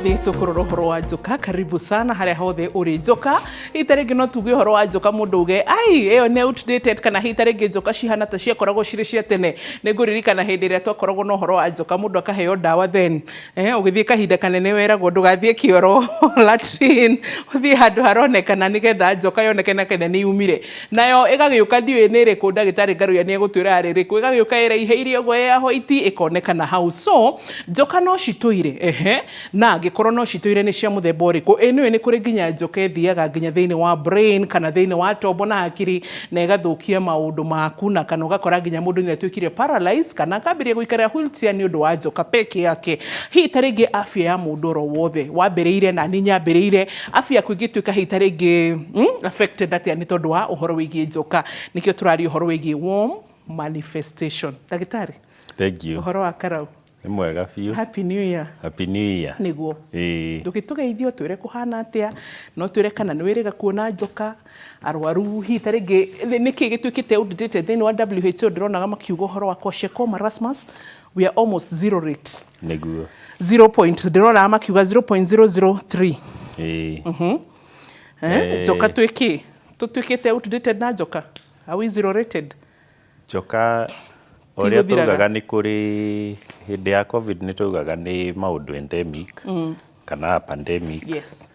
Umuthi tukurora horo wa njoka karibu sana haria hothe uri njoka itarengi no tuge horo wa njoka mundu uge ai iyo ne outdated kana hitarengi njoka cihana ta ciakoragwo ciri cia tene ninguririkana hindi ria twakoragwo no horo wa njoka mundu akaheo dawa then ugithie kahinda kanene weragwo ndugathie kioro latrine uthie handu haronekana nigetha njoka yonekana kana ni yumire nayo igagiuka ndiwe ni riku ndagitari ngaruya ni egutwira ari riku igagiuka iraiheirie gwe ya hoiti ikonekana hau so njoka no cituire na ngikoro no cituire ni cia muthemba uriku eniwe ni kuri nginya njoka thiaga nginya thiini wa brain kana thiini wa tombo na akiri na igathukia maundu maku na kana ugakora nginya mundu ni atuikire paralyzed kana akabiria guikara wheelchair ni undu wa njoka peke yake hi taringi afya ya mundu ro wothe wambiriire na ni nyambiriire afya kuingituika hi taringi affected atia ni tondu wa uhoro wigie njoka nikio turari uhoro wigie warm manifestation dagitari thank you uhoro wa karau mwega fiu happy new year happy new year niguo ndugitugeithio twire kuhana atia no twire kana ni wiriga kuona njoka arwaru hi taringi niki gituikite outdated thini wa WHO ndironaga makiugo horo wa kwasheko marasmus we are almost zero rate niguo 0. Ndĩrona makiuga 0.003 njoka tũtuĩkĩte outdated na njoka are we zero rated njoka oria tugaga ni kuri hindi ya covid ni tugaga ni maundu endemic kana pandemic yes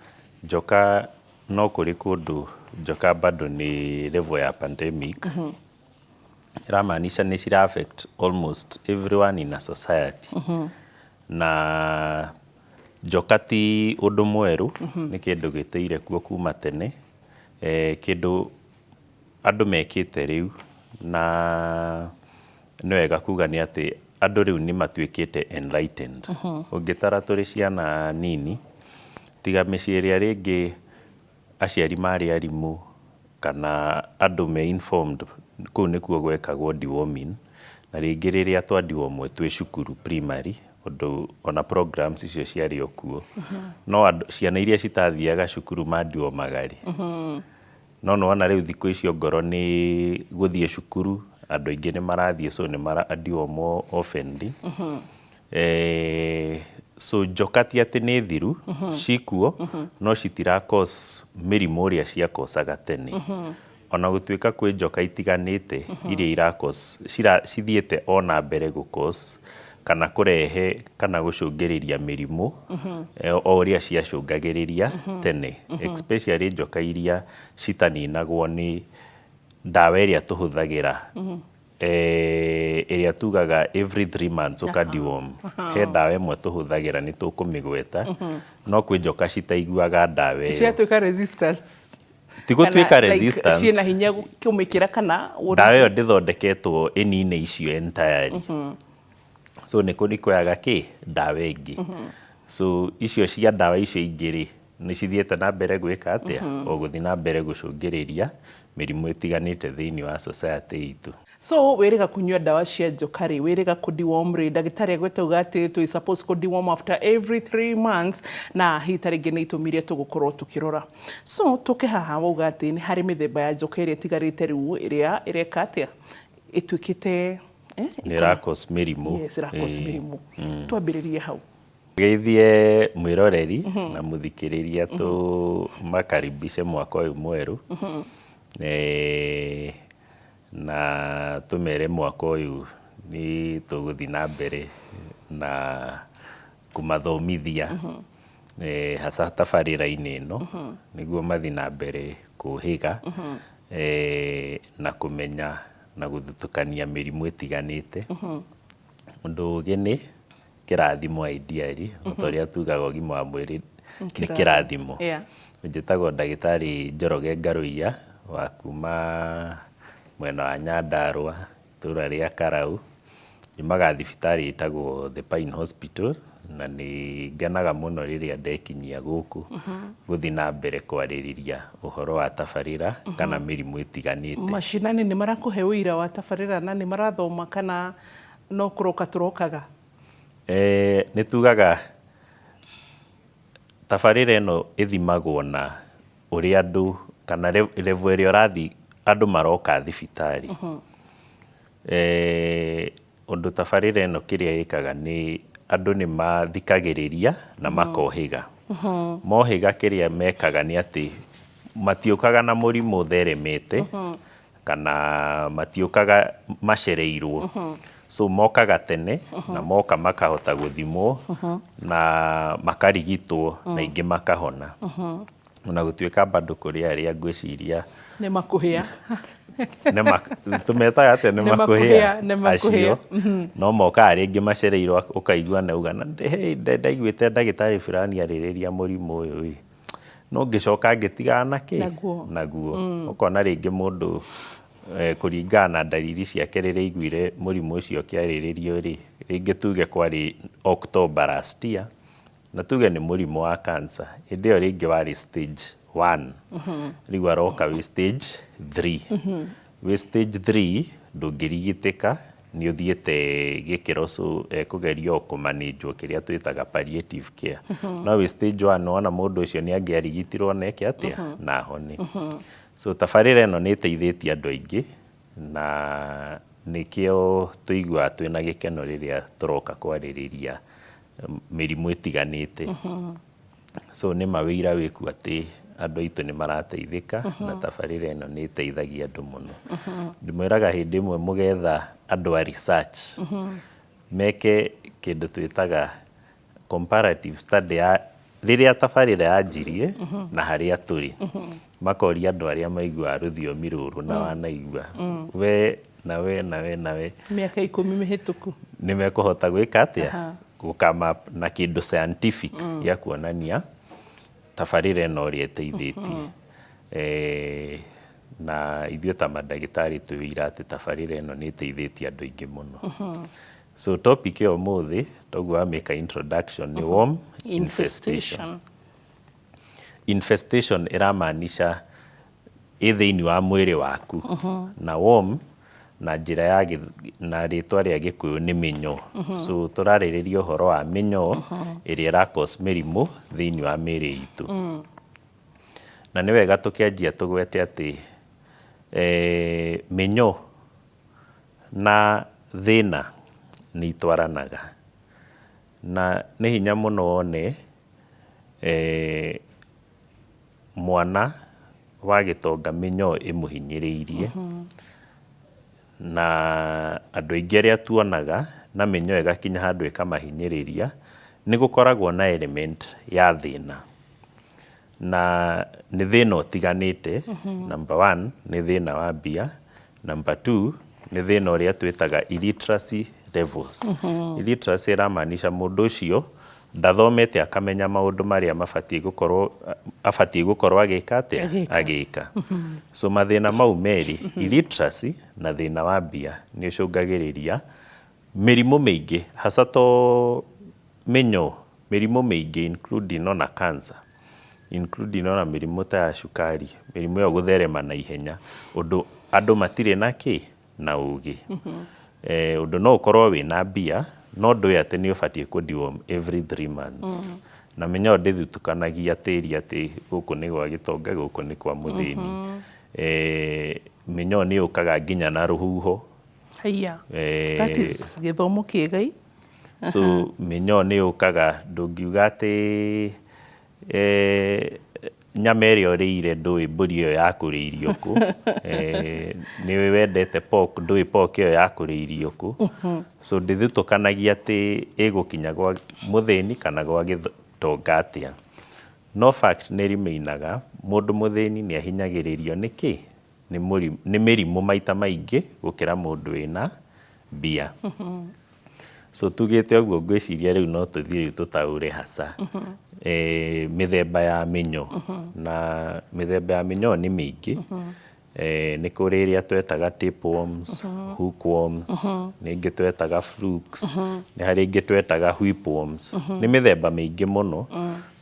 njoka no kuri kundu njoka bado ni level ya pandemic iramaanisha ni cira affect almost everyone in a society na njoka ti undu mweru ni kindu giteire kuo kuma tene kindu andu mekite riu na no wega kuga ni ati andu riu ni matuikite enlightened ungitara turi ciana nini tiga miciria ringi aciari mari arimu kana andu me informed ku ni kuo gwekagwo deworming na ringi riria twadiwomwe twi cukuru primary undu ona programs icio ciari okuo no ciana iria citathiaga cukuru mandiwo magari no wana riu thikũ icio ngoro ni guthie cukuru andu aingi ni marathie so ni maradio mo ofendi so njoka ti ati ni thiru cikuo no citira cause mirimu uria cia kosaga tene ona gutuika kwi njoka itiganite iria ira cause cithiete ona mbere gu cause kana kurehe kana gucungiriria mirimu o uria ciacungagiriria tene especially njoka iria citaninagwo ni dawa iria tuhuthagira iria tugaga every 3 months ukadiwom he dawa imwe tuhuthagira ni tukumigweta no kwi njoka citaiguaga dawa cia tuika resistance tigutwika resistance ciena hinya kumikira kana dawa iyo ndithondeketwo inine icio entirely so ni kuyaga ki dawa ingi so icio cia dawa icio ingiri ni cithiete na mbere gwika atia o guthi na mbere gucungiriria mirimu itiganite thiini wa society itu so wiriga kunyua dawa cia njoka ri wiriga kudiworm ri ndagitari agwetauga ati tu suppose kudiworm after every 3 months na hitaringi ni itumirie tugukorwo tukirora so tuke haha wauga ati ni hari mithemba ya njoka iria tigarite riu iria ireka atia ituikite ni rakos mirimu yes rakos mirimu twambiririe hau geithie mwiroreri na muthikiriria tu makaribishe mwaka uyu mweru na tumere mwaka uyu ni tuguthi na mbere na kumathomithia hasa tabarira-ini ino niguo mathi na mbere kuhiga na kumenya na guthutukania mirimu itiganite undu ugi ni kirathimo ideally utoria tugaga ũgima wa mwĩrĩ ni kirathimo njitagwo ndagitari Njoroge Ngaruiya wa kuma mwena wa Nyandarua tura ria Karau imaga thibitari itagwo The Pine Hospital na ni ngenaga muno riria ndekinyia guku guthi na mbere kwaririria uhoro wa tabarira kana mirimu itiganite mashinani ni marakuhe wira wa tabarira na ni marathoma kana no kuroka turokaga ni tugaga tabarira ino ithimagwo na uri andu kana level ĩrĩa ũrathi andũ maroka thibitari. Ũndũ tabarĩra ĩno kĩrĩa ĩkaga nĩ andũ nĩ mathikagĩrĩria na makohĩga. Mohĩga kĩrĩa mekaga nĩ atĩ matiũkaga na mũrimũ ũtheremete kana matiũkaga macereirwo. So mokaga tene na moka makahota gũthimwo na makarigitwo na ingĩ makahona. Na gũtuĩka bado kũrĩ arĩa ngwĩciria nĩ makũhĩa tũmetaga atĩ nĩ makũhĩa acio, no moka rĩngĩ macereirwo ũkaigua nauga ndaiguĩte ndagĩtarĩ fulani arĩrĩria mũrimũ ũyũ no ngĩcoka ngĩtigana naguo. Ũkona rĩngĩ mũndũ kũringana na ndariri ciake rĩrĩa aiguire mũrimũ ũcio ũkĩarĩrĩrio rĩngĩ tuge kwarĩ October last year, na tuge nĩ mũrimũ wa cancer, hĩndĩ ĩyo rĩngĩ warĩ stage 1, rĩu aroka wĩ stage 3. Wĩ stage 3 ndũngĩrigitĩka, nĩ ũthiĩte gĩkĩro kũgerio kũmanĩnjwo kĩrĩa twĩtaga palliative care. No wĩ stage 1 wona mũndũ ũcio nĩ angĩarigitirwo na eke atĩa na ahone. So tabarĩra ĩno nĩ ĩteithĩtie andũ aingĩ na nĩkĩo tũiguaga twĩna gĩkeno rĩrĩa tũroka kwarĩrĩria mĩrimũ ĩtiganĩte. So nĩ mawĩira wĩku atĩ andũ aitũ nĩ marateithĩka na tabarĩra ĩno nĩ ĩteithagia andũ mũno. Ndĩmwĩraga hĩndĩ ĩmwe mũgetha andũ a research meke kĩndũ twĩtaga comparative study ya rĩrĩa tabarĩra yanjirie na harĩa tũrĩ, makoria andũ arĩa maiguaga rũthiomi rũrũ na wanaigua we mĩaka 10 mĩhĩtũku nĩ mekũhota gwĩka atĩa gũkama na kĩndũ scientific gĩa kuonania tabarĩra ĩno ũrĩa ĩteithĩtie. Na ithuĩ ta mandagĩtarĩ twĩwĩira atĩ tabarĩra ĩno nĩ ĩteithĩtie andũ aingĩ mũno. So topic ya ũmũthĩ toguo make introduction nĩ worm infestation. Infestation ĩramaanisha thĩinĩ wa mwĩrĩ waku, na worm na njĩra na rĩtwa rĩa Gĩkũyũ nĩ mĩnyoo. So tũrarĩrĩria ũhoro wa mĩnyoo ĩrĩa ĩra-cause mĩrimũ thĩinĩ wa mĩĩrĩ itũ. Na nĩ wega tũkĩanjia tũgwete atĩ mĩnyoo na thĩna nĩ itwaranaga, na nĩ hinya mũno wone mwana wa gĩtonga mĩnyoo ĩmũhinyĩrĩirie. Na andũ aingĩ arĩa tuonaga na mĩnyoo ĩgakinya handũ ĩkamahinyĩrĩria, nĩ gũkoragwo na element ya thĩna, na nĩ thĩna ũtiganĩte. Number 1 nĩ thĩna wa mbia, number 2 nĩ thĩna ũrĩa twĩtaga illiteracy levels. Illiteracy ĩramaanisha mũndũ ũcio ndathomete akamenya maũndũ marĩa abatiĩ gũkorwo agĩka atĩa agĩka. So mathĩna mau merĩ, illiteracy na thĩna wa mbia, nĩ ũcũngagĩrĩria mĩrimũ mĩingĩ hasa to mĩnyoo, mĩrimũ mĩingĩ including ona cancer, including ona mĩrimũ ta ya cukari, mĩrimũ ĩyo gũtherema na ihenya, ũndũ andũ matirĩ na ũgĩ. Ũndũ no ũkorwo wĩna mbia no ndũĩ atĩ nĩ ũbatiĩ kũ-deworm every 3 months. Na mĩnyoo ndĩthutũkanagia tĩri atĩ gũkũ nĩ gwa gĩtonga, gũkũ nĩ kwa mũthĩni. Mĩnyoo nĩ yũkaga nginya na rũhuho. That is gĩthomo kĩega. So mĩnyoo nĩ yũkaga, ndũngiuga atĩ nyama ĩrĩa ũrĩire ndũĩ mbũri ĩyo yakũrĩirio kũ. Nĩ wendete pork, ndũĩ pork ĩyo yakũrĩirio kũ. So ndĩthutũkanagia atĩ ĩgũkinya gwa mũthĩni kana gwa gĩtonga atĩa. No fact nĩ remainaga mũndũ mũthĩni nĩ ahinyagĩrĩrio nĩkĩ? Nĩ mĩrimũ maita maingĩ gũkĩra mũndũ wĩna mbia. So tugĩte ũguo ngwĩciria rĩu no tũthiĩ tũtaũre hasa mĩthemba ya mĩnyoo. Na mĩthemba ya mĩnyoo nĩ mĩingĩ. Nĩ kũrĩ ĩrĩa twetaga tapeworms, hookworms, nĩ ĩngĩ twetaga flukes, nĩ harĩ ĩngĩ twetaga whipworms. Nĩ mĩthemba mĩingĩ mũno.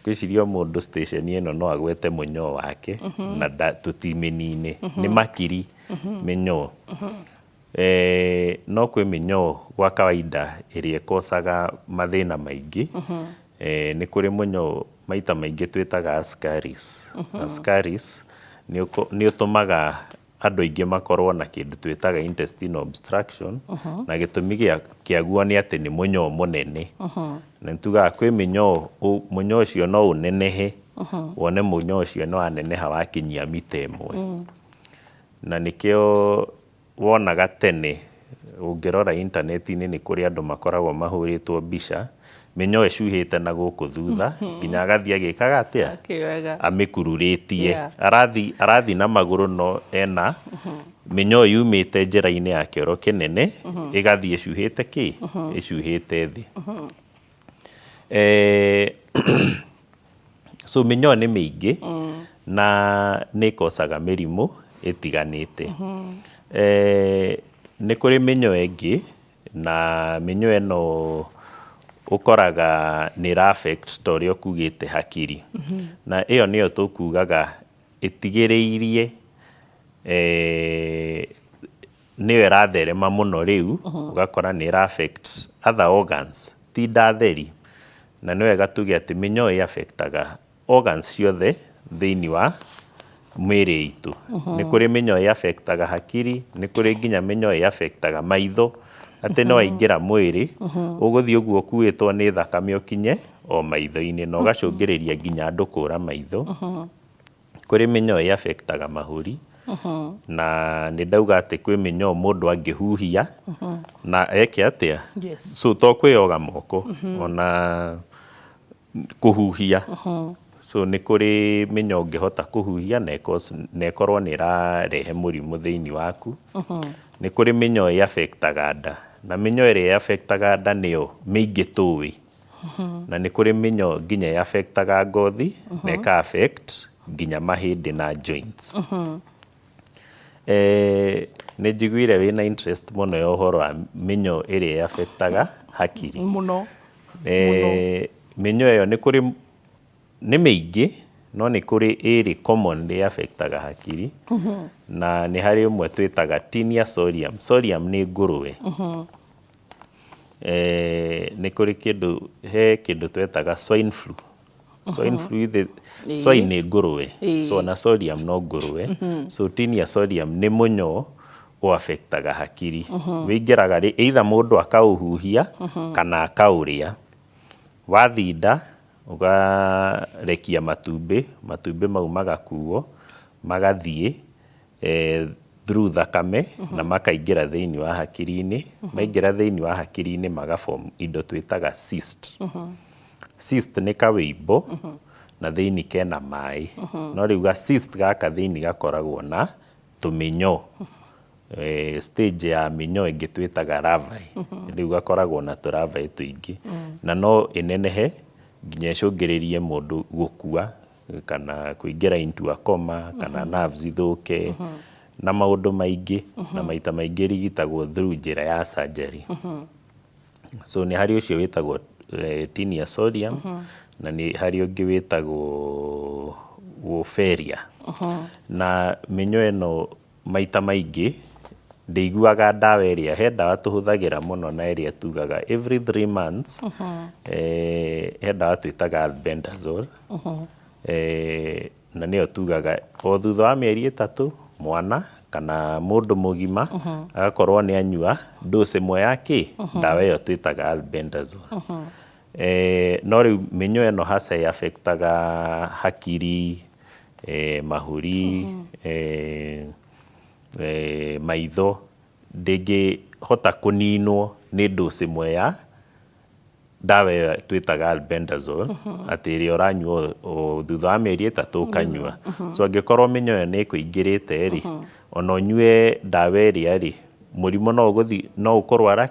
Ngwĩciria mũndũ station ĩno no agwete mũnyoo wake na tũtimĩnine. Nĩ makiri mĩnyoo. No kwĩ mĩnyoo gwa kawaida ĩrĩa ĩkosaga mathĩna maingĩ. Nĩ kũrĩ mũnyoo maita maingĩ twĩtaga ascaris. Ascaris nĩ ũtũmaga andũ aingĩ makorwo na kĩndũ twĩtaga intestinal obstruction na gĩtũmi kĩaguo nĩ atĩ nĩ mũnyoo mũnene na nĩtugaga kwĩ mũnyoo ũcio no ũnenehe wone mũnyoo ũcio nĩ waneneha wakinyia mita 1 na nĩkĩo wonaga tene ũngĩrora intaneti-inĩ nĩ kũrĩ andũ makoragwo mahũrĩtwo mbica mĩnyoo ĩcuhĩte na gũkũ thutha nginya agathiĩ agĩkaga atĩa amĩkururĩtie arathi na magũrũ no ena mĩnyoo yumĩte njĩra-inĩ ya kĩoro kĩnene ĩgathiĩ ĩcuhĩte ĩcuhĩte thĩ. So mĩnyoo nĩ mĩingĩ na nĩ ĩkocaga mĩrimũ ĩtiganĩte. Nĩ kũrĩ mĩnyoo ĩngĩ na mĩnyoo ĩno ũkoraga nĩ affect ta ũrĩa ũkugĩte hakiri na ĩyo nĩyo tũkugaga ĩtigĩrĩirie nĩyo ĩratherema mũno rĩu ũgakora nĩ affect other organs ti ndatheri na nĩ wega tuge atĩ mĩnyoo ĩ affectaga organs ciothe thĩinĩ wa mwĩrĩ itũ. Nĩ kũrĩ mĩnyoo ĩ affectaga hakiri, nĩ kũrĩ nginya mĩnyoo ĩ affectaga maitho atĩ no aingĩra mwĩrĩ ũgũthiĩ ũguo ũkuĩtwo nĩ thakame ũkinye o maitho-inĩ na ũgacũngĩrĩria nginya andũ kũra maitho. Kũrĩ mĩnyoo ĩ affectaga mahũri na nĩ ndauga atĩ kwĩ mĩnyoo mũndũ angĩhuhia na eke atĩa so to kwĩyoga moko ona kũhuhia. So nĩ kũrĩ mĩnyoo ũngĩhota kũhuhia na ĩkorwo nĩ ĩrarehe mũrimũ thĩinĩ waku. Nĩ kũrĩ mĩnyoo ĩ affectaga nda na mĩnyoo ĩrĩa ĩ affectaga nda nĩyo mĩingĩ tũĩ na nĩ kũrĩ mĩnyoo nginya ĩ affectaga ngothi na ĩka affect nginya mahĩndĩ na joints. Nĩ njiguire wĩna interest mũno ya ũhoro wa mĩnyoo ĩrĩa ĩ affectaga hakiri mũno. Mĩnyoo ĩyo nĩ mĩingĩ no nĩ kũrĩ ĩrĩ commonly affectaga hakiri na nĩ harĩ ũmwe twĩtaga tinea solium. Solium nĩ ngũrũwe. Nĩ kũrĩ kĩndũ twĩtaga swine flu. Swine flu swine nĩ ngũrũwe so na solium no ngũrũwe. So tinea solium nĩ mũnyoo affectaga hakiri. Wĩingĩraga either mũndũ akaũhuhia kana akaũrĩa. Wathinda ũgarekia matumbĩ mau magakuo magathiĩ through thakame na makaingĩra thĩinĩ wa hakiri-inĩ. Maingĩra thĩinĩ wa hakiri-inĩ magaform indo twĩtaga cyst. Cyst nĩ kawĩimbo na thĩinĩ kena maĩ no rĩu cyst gaka thĩinĩ gakoragwo na tũmĩnyoo. Stage ya mĩnyoo ĩngĩ twĩtaga larvae rĩu gakoragwo na tũlarvae tũingĩ na no ĩnenehe nginya ĩcũngĩrĩrie mũndũ gũkua kana kũingĩra into a coma kana nerves ithũke na maũndũ maingĩ na maita maingĩ rigitagwo through njĩra ya surgery. So nĩ harĩ ũcio wĩtagwo tinea solium na nĩ harĩ ũngĩ wĩtagwo Wolferia. Na mĩnyoo ĩno maita maingĩ ndĩiguaga ndawa ĩrĩa he ndawa tũhũthagĩra mũno na ĩrĩa tugaga every 3 months. He ndawa twĩtaga albendazole na nĩyo tugaga o thutha wa mĩeri 3 mwana kana mũndũ mũgima agakorwo nĩ anyua dose ĩmwe ya ndawa ĩyo twĩtaga albendazole. No rĩu mĩnyoo ĩno hasa ĩ affectaga hakiri, mahũri, maitho ndĩngĩhota kũninwo nĩ dose ĩmwe ya ndawa ĩyo twĩtaga albendazole atĩ ĩrĩa ũranyua o thutha wa mĩeri 3 ũkanyua. So angĩkorwo mĩnyoo ĩyo nĩ ĩkũingĩrĩte rĩ ona ũnyue ndawa ĩrĩa rĩ mũrimũ no ũkũrwara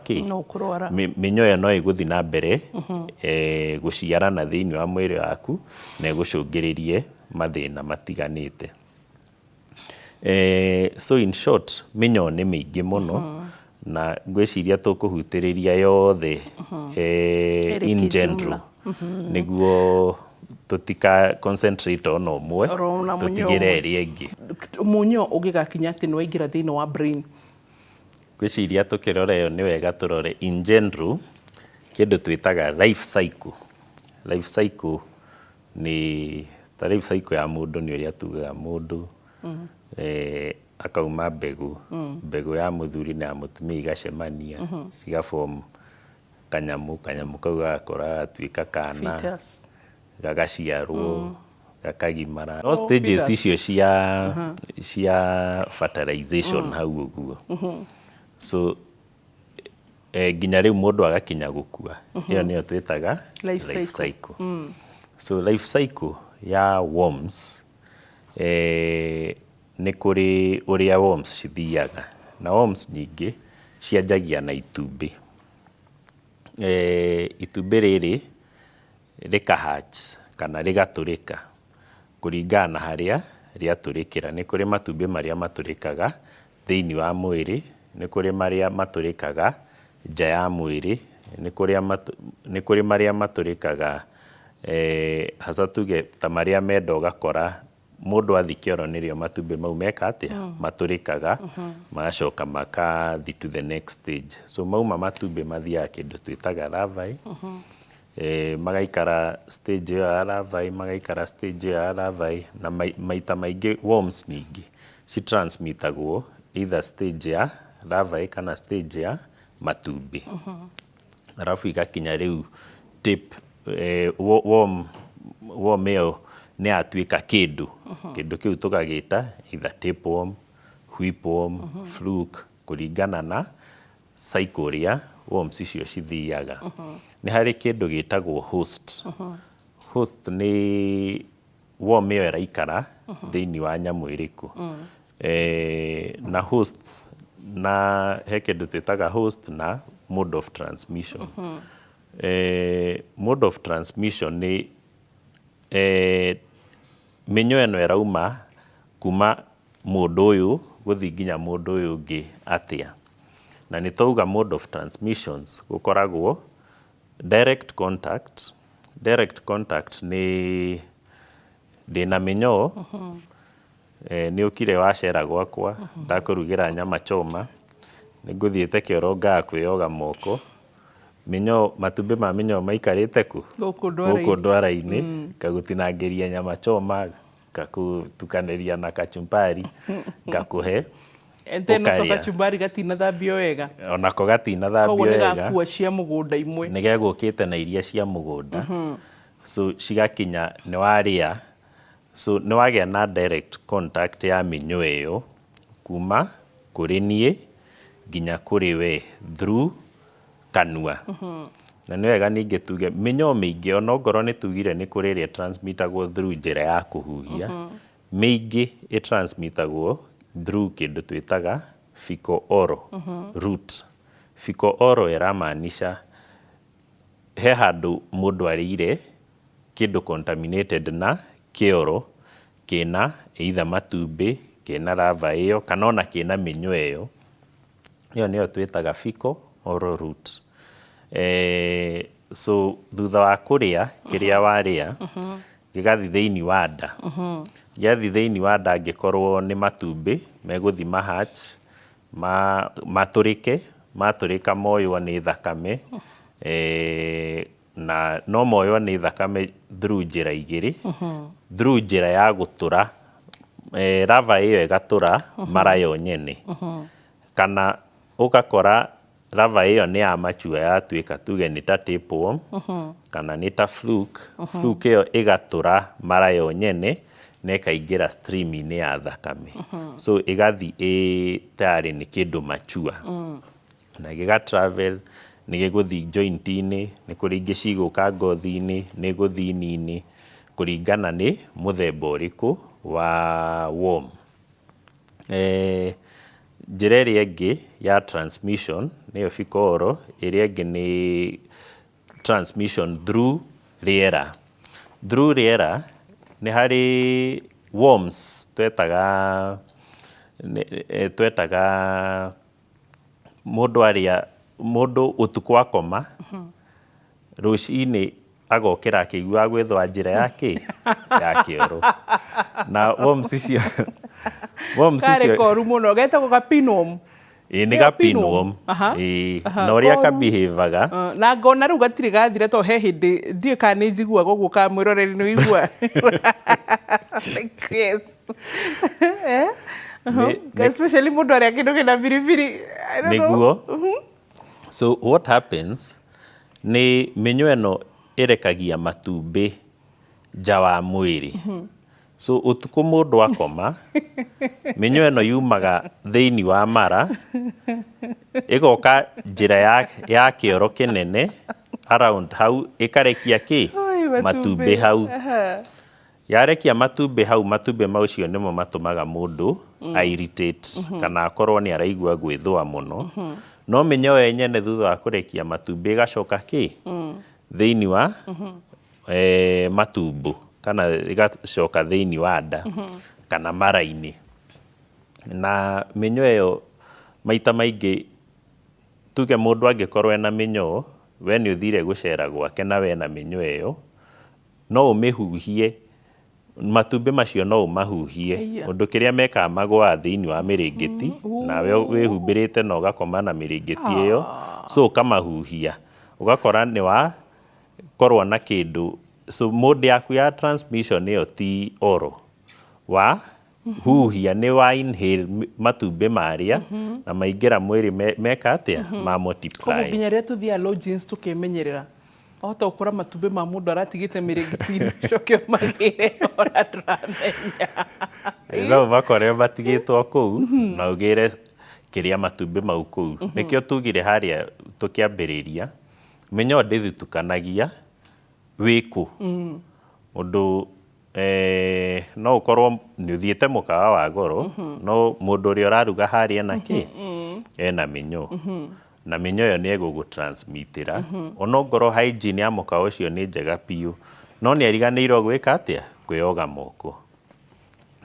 mĩnyoo ĩyo no ĩgũthiĩ na mbere gũciarana thĩinĩ wa mwĩrĩ waku na ĩgũcũngĩrĩrie mathĩna matiganĩte. So in short mĩnyoo nĩ mĩingĩ mũno na ngwĩciria tũkũhutĩrĩria yothe in general nĩguo tũtika concentrate on ũmwe tũtigĩre ĩrĩa ĩngĩ. Mũnyoo ũngĩgakinya atĩ nĩ waingĩra thĩinĩ wa brain ngwĩciria tũkĩrora ĩyo nĩ wega tũrore in general kĩndũ twĩtaga life cycle. Life cycle nĩ ta life cycle ya mũndũ nĩ ũrĩa tugaga mũndũ akauma mbegu ya muthuri na mutumia igacemania cigaform kanyamu kau gakora gatuĩka kana gagaciarwo gakagimara no stages icio cia fertilization hau ũguo so nginya rĩu mũndũ agakinya gũkua ĩyo nĩyo twĩtaga life cycle so life cycle ya worms nĩ kũrĩ ũrĩa worms cithiaga na worms nyingĩ cianjagia na itumbĩ itumbĩ rĩrĩ rĩkahatch kana rĩgatũrĩka kũringana na harĩa rĩatũrĩkĩra nĩ kũrĩ matumbĩ marĩa matũrĩkaga thĩinĩ wa mwĩrĩ nĩ kũrĩ marĩa matũrĩkaga nja ya mwĩrĩ nĩ kũrĩ marĩa matũrĩkaga haca tuge ta marĩa menda ũgakora mũndũ athi kĩoro nĩrĩo matumbĩ mau meka atĩa matũrĩkaga magacoka makathi to the next stage so mauma matumbĩ mathiaga kĩndũ twĩtaga larvae magaikara stage ĩyo ya larvae magaikara stage ĩyo ya larvae na maita maingĩ worms ningĩ citransmitagwo either stage ya larvae kana stage ya matumbĩ arabu igakinya rĩu tip worm ĩyo nĩ atuĩka kĩndũ kĩu tũgagĩta either tapeworm, whipworm, fluke kũringana na cycle ũrĩa worms icio cithiaga nĩ harĩ kĩndũ gĩtagwo host host nĩ worm ĩyo ĩraikara thĩinĩ wa nyamũ ĩrĩkũ na host na he kĩndũ twĩtaga host na mode of transmission mode of transmission nĩ mĩnyoo ĩno ĩrauma kuma mũndũ ũyũ gũthiĩ nginya mũndũ ũyũ ũngĩ atĩa na nĩ twauga mode of transmissions gũkoragwo direct contact nĩ ndĩna mĩnyoo nĩ ũkire wacera gwakwa ndakũrugĩra nyama choma nĩ ngũthiĩte kĩoro ngaga kwĩyoga moko matumbĩ ma mĩnyoo maikarĩte ku gũkũ ndwara-inĩ ngagũtinangĩria nyama choma ngagũtukanĩria na kachumbari ngakũhe ũkarĩa kachumbari gatinathambio wega onako gatinathambio wega koguo nĩ gakua cia mũgũnda imwe nĩ gegũkĩte na iria cia mũgũnda so cigakinya nĩ warĩa so nĩ wagĩa na direct contact ya mĩnyoo ĩyo kuma kũrĩ niĩ nginya kũrĩ we through kanua na nĩ wega ningĩ tuge mĩnyoo mĩingĩ onokorwo nĩ tugire nĩ kũrĩ ĩrĩa transmitagwo through njĩra ya kũhuhia mĩingĩ ĩtransmitagwo through kĩndũ twĩtaga fecal oral route fecal oral ĩramaanisha he handũ mũndũ arĩire kĩndũ contaminated na kĩoro kĩna either matumbĩ kĩna larva ĩyo kana ona kĩna mĩnyoo ĩyo nĩyo twĩtaga fecal oral route so thutha wa kũrĩa kĩrĩa warĩa gĩgathi thĩinĩ wa nda gĩathi thĩinĩ wa nda angĩkorwo nĩ matumbĩ megũthi mahatch matũrĩka moywo nĩ thakame na no moywo nĩ thakame through njĩra igĩrĩ through njĩra ya gũtũra larva ĩyo ĩgatũra mara yo nyene kana ũgakora larva ĩyo nĩ ya mature yatuĩka tuge nĩ ta tapeworm kana nĩ ta fluke ĩyo ĩgatũra mara yo nyene na ĩkaingĩra stream-inĩ ya thakame so ĩgathi tayarĩ nĩ kĩndũ mature na gĩga travel nĩ gĩgũthi joint-inĩ nĩ kũrĩ ingĩ cigũka ngothi-inĩ nĩ gũthi ini-inĩ kũringana nĩ mũthemba ũrĩkũ wa worm njĩra ĩrĩa ĩngĩ ya transmission nĩyo fecal oral ĩrĩa ĩngĩ nĩ transmission through rĩera nĩ harĩ worms twetaga mũndũ ũtukũ akoma rũcinĩ agokĩra akĩiguaga gwĩthũa njĩra ya kĩoro na worms icio karĩ koru mũno getagwo gapinworm nĩ gapinworm na ũrĩa kabihevaga na ngona rĩu gatirĩ gathire to he hĩndĩ ndiũĩ kana nĩ njiguaga ũguo ka mwĩroreri nĩ wĩigua Especially mundu aria kindu kina biribiri. I don't know. Niguo. So what happens ni mĩnyoo ĩno ĩrekagia matumbĩ nja wa mwĩrĩ. So utuku mundu akoma mĩnyoo ĩno yumaga thĩinĩ wa mara ĩgoka njĩra ya kĩoro kĩnene around hau ĩkarekia matumbĩ hau. Yarekia matumbĩ hau, matumbĩ macio nĩmo matũmaga mũndũ irritate kana akorwo nĩ araigua gwĩthũa mũno. No mĩnyoo yenyene thutha wa kũrekia matumbĩ ĩgacoka thĩinĩ wa matumbo kana ĩgacoka thĩinĩ wa nda kana mara-inĩ. Na mĩnyoo ĩyo maita maingĩ tuge mũndũ angĩkorwo ena mĩnyoo, we nĩ ũthire gũcera gwake na wena mĩnyoo ĩyo, no ũmĩhuhie, matumbĩ macio no ũmahuhie. Ũndũ kĩrĩa mekaga magũaga thĩinĩ wa mĩrĩngĩti, nawe wĩhumbĩrĩte na ũgakoma na mĩrĩngĩti ĩyo, so ũkamahuhia. Ũgakora nĩ wakorwo na kĩndũ. So mode yaku ya transmission ĩyo ti oral. Wa huhia nĩ wa inhale matumbĩ marĩa na maingĩra mwĩrĩ meka atĩa? Ma multiply. Koguo nginya rĩrĩa tũthiaga lodgings tũkĩmenyerera, wahota gũkora matumbĩ ma mũndũ aratigĩte mĩrĩngĩti-inĩ coke ũmagĩre ona ndũramenya. No makore matigĩtwo kũu na ũgĩre kĩrĩa matumbĩ mau kũu. Nĩkĩo tugire harĩa tũkĩambĩrĩria, mĩnyoo ndĩthutũkanagia wĩkũ. Ũndũ no ũkorwo nĩ ũthiĩte mũkawa wa goro, no mũndũ ũrĩa ũraruga harĩa ena mĩnyoo. Na mĩnyoo ĩyo nĩ egũgũtransmitĩra. Onokorwo hygiene ya mũkawa ũcio nĩ njega biũ, no nĩ ariganĩirwo gwĩka atĩa? Kwĩyoga moko.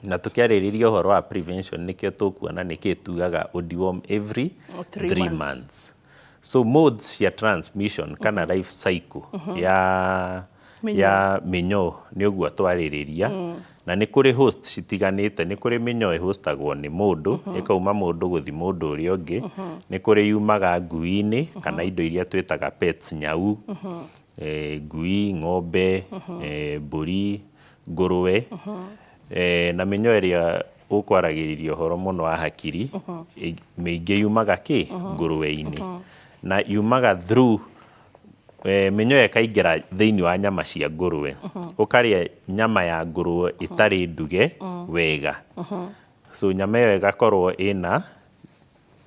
Na tũkĩarĩrĩria ũhoro wa prevention, nĩkĩo tũkuona nĩkĩĩ tugaga deworm every 3 months. So modes cia transmission kana life cycle ya mĩnyoo nĩ ũguo twarĩrĩria. Na nĩ kũrĩ host citiganĩte. Nĩ kũrĩ mĩnyoo ĩhostagwo nĩ mũndũ, ĩkauma mũndũ gũthi mũndũ ũrĩa ũngĩ. Nĩ kũrĩ yumaga ngui-inĩ kana indo iria twĩtaga pets, nyau, ngui, ng'ombe, mbũri, ngũrwe. Na mĩnyoo ĩrĩa ũkwaragĩrĩria ũhoro mũno wa hakiri, mĩingĩ yumaga ngũrwe-inĩ. Na yumaga through mĩnyoo ĩkaingĩra thĩinĩ wa nyama cia ngũrwe. Ũkarĩa nyama ya ngũrwe ĩtarĩ nduge wega. So nyama ĩyo ĩgakorwo ĩna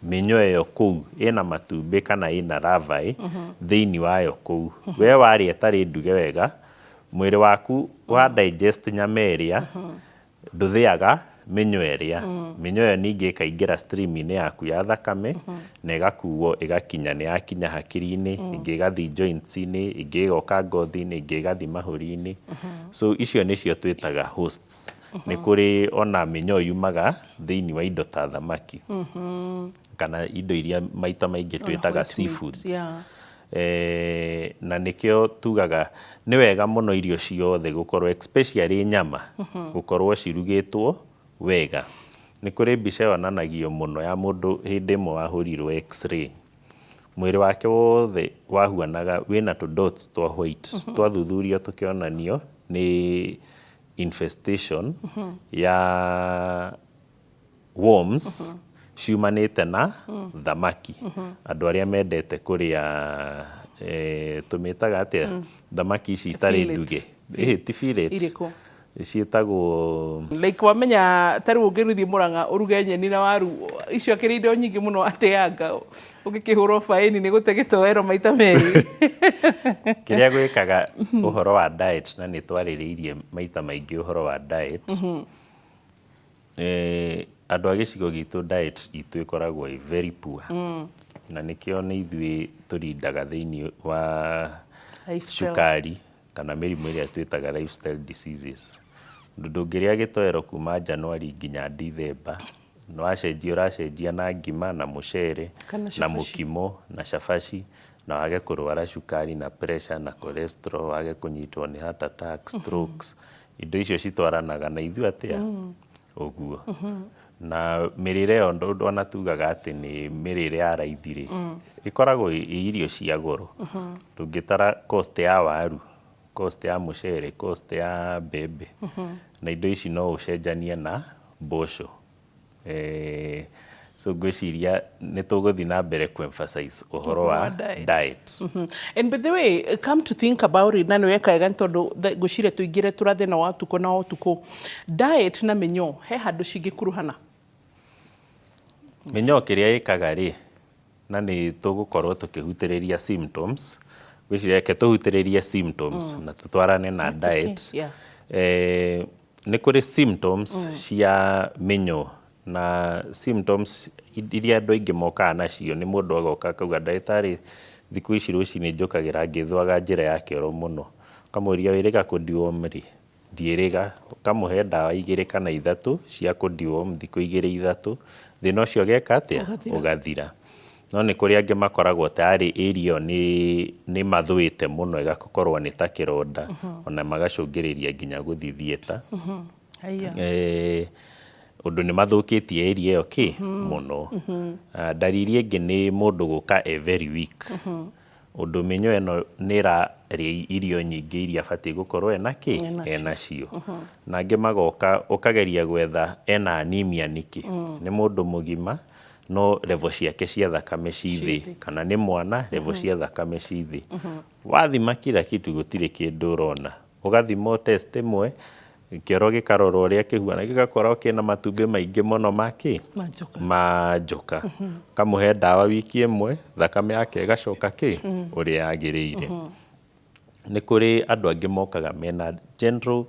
mĩnyoo ĩyo kũu, ĩna matumbĩ kana ĩna larvae thĩinĩ wayo kũu. We warĩa ĩtarĩ nduge wega, mwĩrĩ waku wa digest nyama ĩrĩa ndũthĩaga mĩnyoo ĩrĩa. Mĩnyoo ĩyo ningĩ ĩkaingĩra stream-inĩ yaku ya thakame na ĩgakuo ĩgakinya nĩ yakinya hakiri-inĩ, ĩngĩ ĩgathi joints-inĩ, ĩngĩ ĩgoka ngothi-inĩ, ĩngĩ ĩgathi mahũri-inĩ. So icio nĩcio twĩtaga host. Nĩ kũrĩ ona mĩnyoo yumaga thĩinĩ wa indo ta thamaki kana indo iria maita maingĩ twĩtaga seafoods. Na nĩkĩo tugaga nĩ wega mũno irio ciothe gũkorwo, especially nyama, gũkorwo cirugĩtwo wega. Nĩ kũrĩ mbica yonanagio mũno ya mũndũ hĩndĩ ĩmwe wahũrirwo x-ray. Mwĩrĩ wake wothe wahuanaga wĩna tũ dots twa white. Twathuthurio tũkĩonanio nĩ infestation ya worms ciumanĩte na thamaki. Andũ arĩa mendete kũrĩa tũmĩtaga atĩa thamaki ici itarĩ nduge. Ti fillet. Ciĩtagwo like wamenya tarĩu ũngĩrũthi Mũrang'a ũruge nyeni na waru, icio akĩrĩ indo nyingĩ mũno wateanga, ũngĩkĩhũrwo faini nĩ gũte gĩtoero maita merĩ. Kĩrĩa gwĩkaga ũhoro wa diet, na nĩ twarĩrĩirie maita maingĩ ũhoro wa diet. Andũ a gĩcigo gitũ diet itũ ĩkoragwo very poor. Na nĩkĩo nĩ ithuĩ tũrindaga thĩinĩ wa cukari kana mĩrimũ ĩrĩa twĩtaga lifestyle diseases. Ndũngĩrĩa gĩtoero kuma January nginya December, nĩ wacenjia ũracenjia na ngima na mũcere na mũkimo na cabaci, na wage kũrwara cukari na pressure na cholesterol, wage kũnyitwo nĩ heart attack, strokes. Indo icio citwaranaga na ithuĩ atĩa ũguo. Na mĩrĩre ĩyo ona tugaga atĩ nĩ mĩrĩre ya raithi-rĩ, ĩkoragwo ĩ irio cia goro. Ndũngĩtara cost ya waru, cost ya mũcere, cost ya mbembe. Na indo ici no ũcenjanie na mboco. So ngwĩciria nĩ tũgũthiĩ na mbere emphasize ũhoro wa diet. And by the way, come to think about it, na nĩ wekaga tondũ ngwĩciria tũingĩre tũrathiĩ na watuko na ũtukũ. Diet na mĩnyoo he handũ cingĩkuruhana? Mĩnyoo kĩrĩa ĩkaga rĩ, na nĩ tũgũkorwo tũkĩhutĩrĩria symptoms. Ngwĩciria reke tũhutĩrĩrie symptoms na tũtwarane na diet. Nĩ kũrĩ symptoms cia mĩnyoo, na symptoms iria andũ aingĩ mokaga nacio nĩ mũndũ agoka akauga ndagĩtarĩ thikũ ici rũcinĩ njũkagĩra ngĩthũaga njĩra ya kĩoro mũno. Ũkamũria wĩrĩga kũ-deworm rĩ? Ndiĩrĩga. Ũkamũhe ndawa 2 kana 3 cia kũ-deworm thikũ 2-3, thĩna ũcio ũgeka atĩa? Ũgathira. No nĩ kũrĩ angĩ makoragwo tayari area ĩyo nĩ mathũĩte mũno ĩgakorwo nĩ ta kĩronda, ona magacũngĩrĩria nginya gũthiĩ theatre. Ũndũ nĩ mathũkĩtie area ĩyo mũno. Ndariri ĩngĩ nĩ mũndũ gũka very weak. Ũndũ mĩnyoo ĩno nĩ ĩrarĩa irio nyingĩ iria abatiĩ gũkorwo enacio. Na angĩ magoka ũkageria gwetha ena anemia nĩkĩ. Nĩ mũndũ mũgima no level ciake cia thakame ci thĩ, kana nĩ mwana level cia thakame ci thĩ. Wathima kila kitu gũtirĩ kĩndũ ũrona. Ũgathima test ĩmwe, kĩoro gĩkarorwo ũrĩa kĩhuana, gĩgakorwo kĩna matumbĩ maingĩ mũno ma njoka. Kamũhe ndawa wiki ĩmwe, thakame yake ĩgacoka ũrĩa yagĩrĩire. Nĩ kũrĩ andũ angĩ mokaga mena general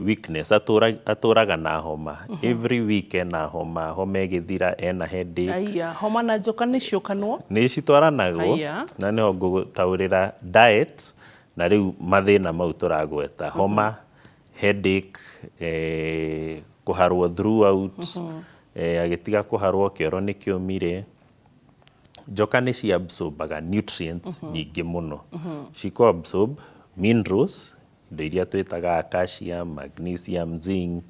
weakness, atũraga na homa. Every week ena homa, homa ĩgĩthira ena headache. Homa na njoka nĩ ciokanwo? Nĩ citwaranagwo, na nĩho ngũgũtaũrĩra diet, na rĩu mathĩna mau tũragweta. Homa, headache, kũharwo throughout, agĩtiga kũharwo kĩoro nĩ kĩũmire. Njoka nĩ ci-absorbaga nutrients nyingĩ mũno. Ciko-absorb minerals, indo iria twĩtaga calcium, magnesium, zinc,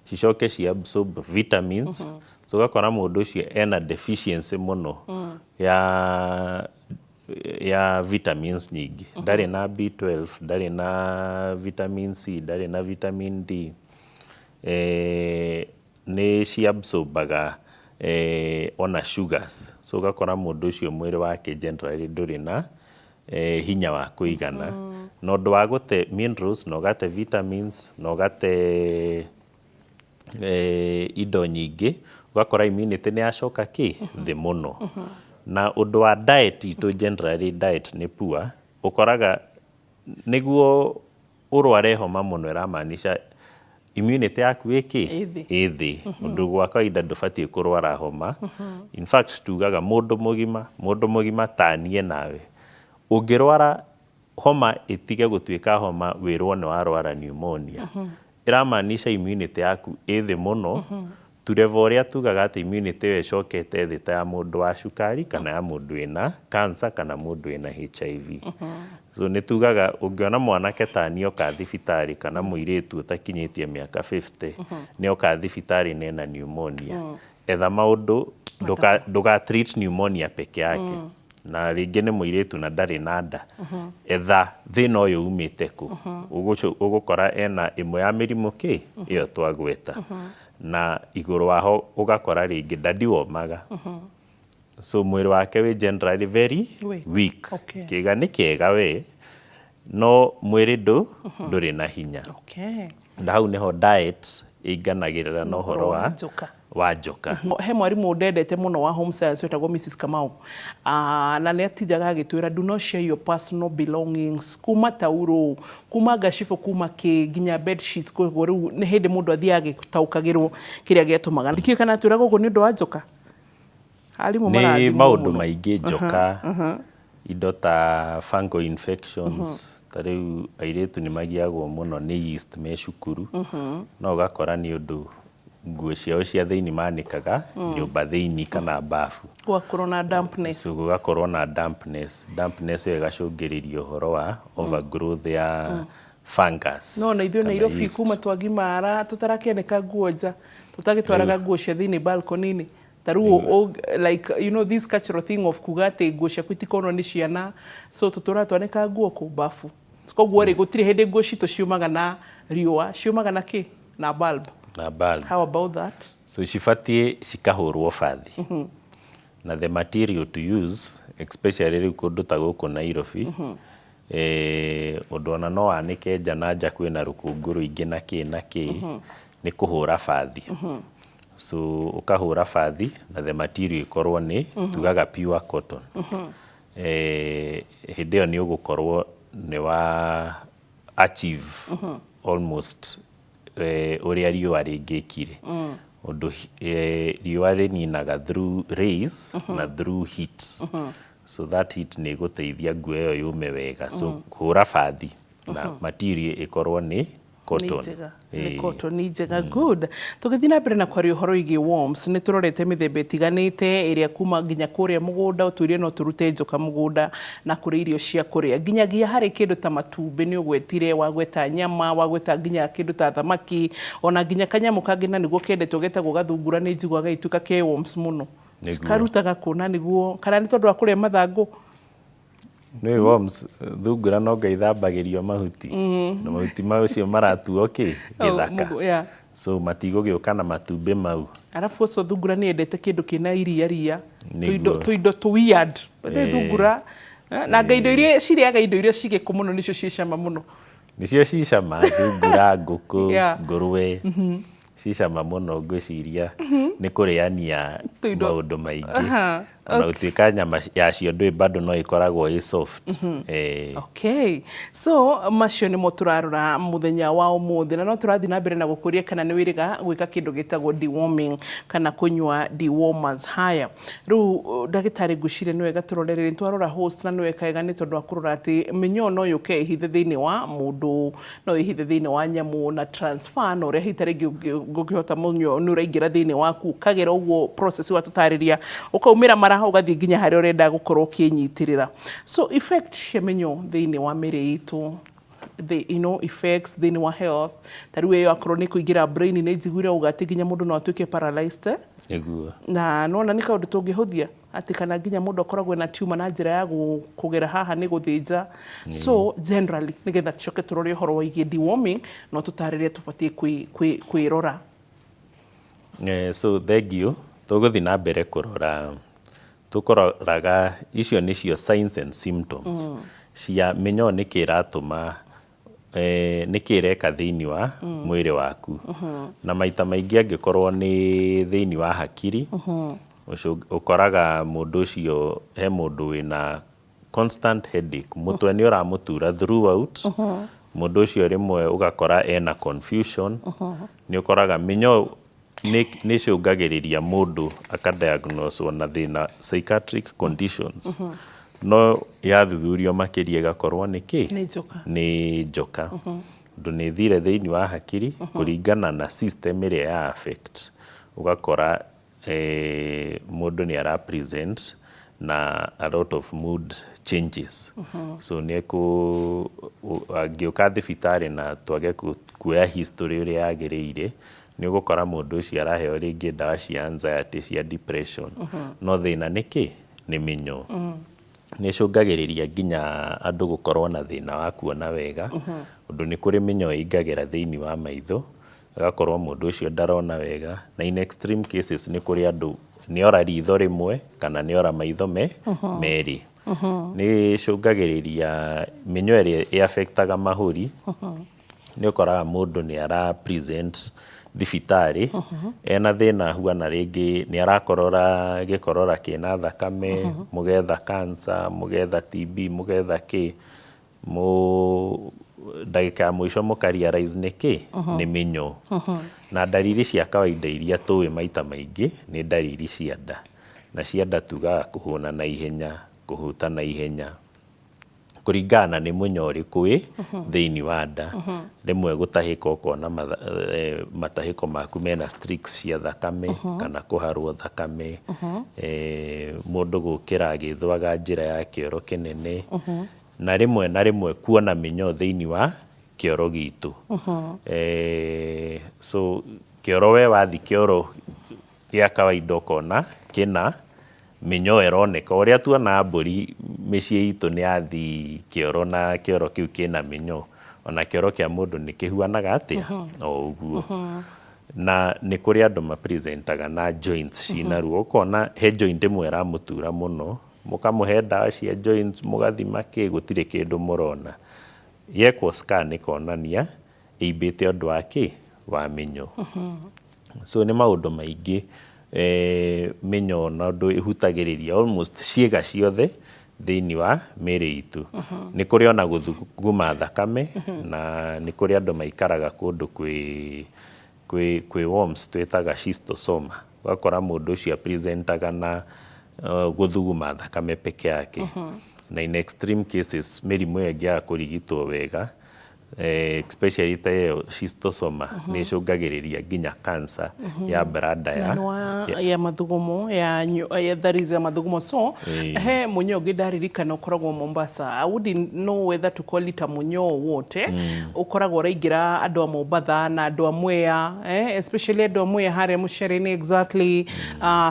cicoke ci-absorb vitamins. So ũgakora mũndũ ũcio ena deficiency mũno ya vitamins nyingĩ. Ndarĩ na B12, ndarĩ na vitamin C, ndarĩ na vitamin D. Nĩ ci-absorbaga ona sugars. So ũgakora mũndũ ũcio mwĩrĩ wake generally ndũrĩ na hinya wa kũigana. Na ũndũ wa gũte minerals, na ũgate vitamins, na ũgate indo nyingĩ, ũgakora immunity nĩ yacoka thĩ mũno. Na ũndũ wa diet itũ generally diet nĩ poor, ũkoraga nĩguo ũrware homa mũno ĩramaanisha immunity yaku ĩ thĩ. Ũndũ gwa kawaida ndũbatiĩ kũrwara homa. In fact tugaga mũndũ mũgima ta niĩ nawe, ũngĩrwara homa ĩtige gũtuĩka homa wĩrwo nĩ warwara pneumonia, ĩramaanisha immunity yaku ĩ thĩ mũno, to level ũrĩa tugaga atĩ immunity ĩyo ĩcokete thĩ ta ya mũndũ wa cukari, kana ya mũndũ wĩna cancer, kana mũndũ wĩna HIV. So nĩ tugaga ũngĩona mwanake ta niĩ oka thibitarĩ, kana mũirĩtu ũtakinyĩtie mĩaka 50 nĩ oka thibitarĩ na ena pneumonia, etha maũndũ, ndũga-treat pneumonia peke yake. Na rĩngĩ nĩ mũirĩtu na ndarĩ na nda, etha thĩna ũyũ umĩte kũ. Ũgũkora ena ĩmwe ya mĩrimũ ĩyo twagweta. Na igũrũ waho ũgakora rĩngĩ ndadiwomaga. So mwĩrĩ wake wĩ generally very weak. Kĩga nĩ kĩega we, no mwĩrĩ ndũrĩ na hinya. Na hau nĩho diet ĩinganagĩrĩra na ũhoro wa njoka. He mwarimũ ndendete mũno wa home science wetagwo Mrs. Kamau. Na nĩ atindaga agĩtwĩra do not share your personal belongings. Kuma tauro, kuma gacibũ, kuma nginya bed sheets. Koguo rĩu nĩ hĩndĩ mũndũ athiaga agĩtaũkagĩrwo kĩrĩa gĩatũmaga. Ndikĩũĩ kana atwĩraga ũguo nĩ ũndũ wa njoka? Nĩ maũndũ maingĩ njoka, indo ta fungal infections. Ta rĩu airĩtu nĩ magiagwo mũno nĩ yeast me cukuru. No ũgakora nĩ ũndũ nguo ciao cia thĩinĩ manĩkaga nyũmba thĩinĩ kana bafu. Gũgakorwo na dampness. So gũgakorwo na dampness. Dampness ĩyo ĩgacũngĩrĩria ũhoro wa overgrowth ya fungus. No na ithuĩ Nairobi kuma twagimara tũtarakĩanĩka nguo nja, tũtagĩtwaraga nguo cia thĩinĩ balcony-inĩ. Taru like you know this cultural thing of kuga atĩ nguo ciaku itikonwo nĩ ciana, so tũtũratwanĩka nguo kũ bafu. Koguo rĩ gũtirĩ hĩndĩ nguo citũ ciumaga na riũa, ciumaga na kĩ? Na bulb. na mbali. How about that? So cibatie cikahũrwo bathi. Na the material to use, especially rĩu kũndũ ta gũkũ Nairobi, ũndũ ona no wanĩke nja na nja kwĩna rũkũngũ rũingĩ na kĩ nĩ kũhũra bathi. So ũkahũra bathi na the material ikorwo nĩ tugaga pure cotton. Hĩndĩ ĩyo nĩ ũgũkorwo nĩ wa achieve almost ũrĩa riũa rĩngĩkire. Ũndũ riũa rĩninaga through rays na through heat. So that heat nĩ ĩgũteithia nguo ĩyo yũme wega. So hũra bathi na material ikorwo nĩ cotton. Nĩ cotton njega. Good. Tũgĩthiĩ na mbere na kwaria ũhoro wĩgiĩ worms, nĩ tũrorete mĩthemba ĩtiganĩte ĩrĩa kuma nginya kũrĩa mũgũnda, ũtwĩrie no tũrute njoka mũgũnda na kũrĩa irio cia kũrĩa. Nginyagia harĩ kĩndũ ta matumbĩ nĩ ũgwetire, wagweta nyama, wagweta nginya kĩndũ ta thamaki, ona nginya kanyamũ kangĩ na nĩguo kendetwo getagwo gathungura nĩ njiguaga gagĩtuĩka ke worms mũno. Karutaga kũna nĩguo, kana nĩ tondũ wa kũrĩa mathangũ? Nĩ worms, thungura no ngaithambagĩrio mahuti. Na mahuti macio maratuo gĩthaka. So matigũgĩũka na matumbĩ mau. Arabu ũcio thungura nĩ endete kĩndũ kĩna iria. Tũindo tũ weird. Thungura. Na indo iria cirĩaga indo iria cigĩkũ mũno nĩcio ciĩ cama mũno. Nĩcio ciĩ cama, thungura, ngũkũ, ngũrwe. Ciĩ cama mũno ngwĩciria nĩ kũrĩania maũndũ maingĩ. Ona gũtuĩka nyama yacio ndũĩ bado no ĩkoragwo ĩ soft. Okay. So macio nĩmo tũrarora mũthenya wa ũmũthĩ, na no tũrathiĩ na mbere na gũkũria kana nĩ wĩrĩga gwĩka kĩndũ gĩtagwo deworming kana kũnyua dewormers. Haya, rĩu ndagĩtarĩ ngwĩciria nĩ wega tũrorere, nĩ twarora host na nĩ wega nĩ tondũ wa kũrora atĩ mĩnyoo no yũke ĩhithe thĩinĩ wa mũndũ, no ĩhithe thĩinĩ wa nyamũ na transfer, na ũrĩa hita rĩngĩ ngũkĩhota mũnyoo nĩ ũraingĩra thĩinĩ waku, kagera ũguo process watũtarĩria, ũkaumĩra mara ũgathiĩ nginya harĩa ũrenda gũkorwo ũkĩnyitĩrĩra. So effect cia mĩnyoo thĩinĩ wa mĩrĩ itũ, effects thĩinĩ wa health, ta rĩu ĩyo akorwo nĩ kũingĩra brain nĩ njiguire uga atĩ nginya mũndũ no atuĩke paralyzed. Na nona nĩ kaũndũ tũngĩhũthia atĩ kana nginya mũndũ akoragwo na tumor na njĩra ya kũgera haha nĩ gũthĩnja. So generally nĩgetha tũcoke tũrore ũhoro wĩgiĩ deworming, no tũtarĩrie tũbatiĩ kwĩrora. So thank you. Tũgũthiĩ na mbere kũrora, tũkũroraga icio nĩcio signs and symptoms cia mĩnyoo nĩkĩ ĩratũma, nĩkĩ ĩreka thĩinĩ wa mwĩrĩ waku. Na maita maingĩ angĩkorwo nĩ thĩinĩ wa hakiri, ũkoraga mũndũ ũcio he mũndũ wĩna constant headache, mũtwe nĩ ũramũtura throughout. Mũndũ ũcio rĩmwe ũgakora ena confusion. Nĩ ũkoraga mĩnyoo nĩ cũngagĩrĩria mũndũ akadiagnoswo na thĩna psychiatric conditions. No yathuthurio makĩria ĩgakorwo nĩkĩ? Nĩ njoka. Ũndũ nĩ thire thĩinĩ wa hakiri kũringana na system ĩrĩa ya affect. Ũgakora mũndũ nĩ ara present na a lot of mood changes. So angĩũka thibitarĩ na twage kuoya history ũrĩa yagĩrĩire, nĩ ũgũkora mũndũ ũcio araheo rĩngĩ ndawa cia anxiety, cia depression. No thĩna nĩkĩ? Nĩ mĩnyoo. Nĩ ĩcũngagĩrĩria nginya andũ gũkorwo na thĩna wa kuona wega. Ũndũ nĩ kũrĩ mĩnyoo ĩingagĩra thĩinĩ wa maitho, agakorwo mũndũ ũcio ndarona wega. Na in extreme cases nĩ kũrĩ andũ nĩora ritho rĩmwe kana nĩora maitho merĩ. Nĩ ĩcũngagĩrĩria mĩnyoo ĩrĩa ĩ-affectaga mahũri. Nĩ ũkoraga mũndũ nĩ ara present thibitarĩ ena thĩna huana rĩngĩ nĩ arakorora gĩkorora kĩna thakame, mũgetha cancer, mũgetha TB, mũgetha kĩ, ndagĩka ya mũico mũkarealize nĩkĩ? Nĩ mĩnyoo. Na ndariri cia kawaida iria tũĩ maita maingĩ nĩ ndariri cia nda. Na cia nda tugaga kũhũna na ihenya, kũhuta na ihenya, kũringana nĩ mũnyoo ũrĩkũ wĩ thĩinĩ wa nda. Rĩmwe gũtahĩka ũkona matahĩko maku mena streaks cia thakame kana kũharwo thakame. Mũndũ gũkĩra agĩthwaga njĩra ya kĩoro kĩnene. Na rĩmwe kuona mĩnyoo thĩinĩ wa kĩoro gitũ. So kĩoro we wathi kĩoro gĩa kawaida ũkona kĩna mĩnyoo ĩroneka. Ũrĩa tuona mbũri mĩciĩ itũ nĩ yathi kĩoro na kĩoro kĩu kĩna mĩnyoo, ona kĩoro kĩa mũndũ nĩ kĩhuanaga atĩa? O ũguo. na nĩ kũrĩ andũ mapresentaga na joints cina ruo ũkona he joint ĩmwe ĩramũtura mũno mũkamũhe ndawa cia joints mũgathima kĩ gũtirĩ kĩndũ mũrona yekwo scan ĩkonania ĩimbĩte ũndũ wa kĩ wa mĩnyoo so nĩ maũndũ maingĩ mĩnyoo na ũndũ ĩhutagĩrĩria almost ciĩga ciothe thĩinĩ wa mĩĩrĩ itũ nĩ kũrĩ ona gũthuguma thakame na nĩ kũrĩ andũ maikaraga kũndũ kwĩ worms twĩtaga schistosoma ũgakora mũndũ ũcio apresentaga na gũthuguma thakame peke yake na in extreme cases mĩrimũ ĩyo ĩngĩaga kũrigitwo wega especially ta schistosoma nĩ ĩcũngagĩrĩria nginya cancer ya bladder ya mathugumo ya thariz ya mathugumo so he mũnyoo ũngĩ ndaririkana ũkoragwo Mombasa. I wouldn't know whether to call it a mũnyoo wote ũkoragwo ũraingĩra andũ a Mombatha na andũ a Mwea especially andũ a Mwea harĩa mũcere-inĩ exactly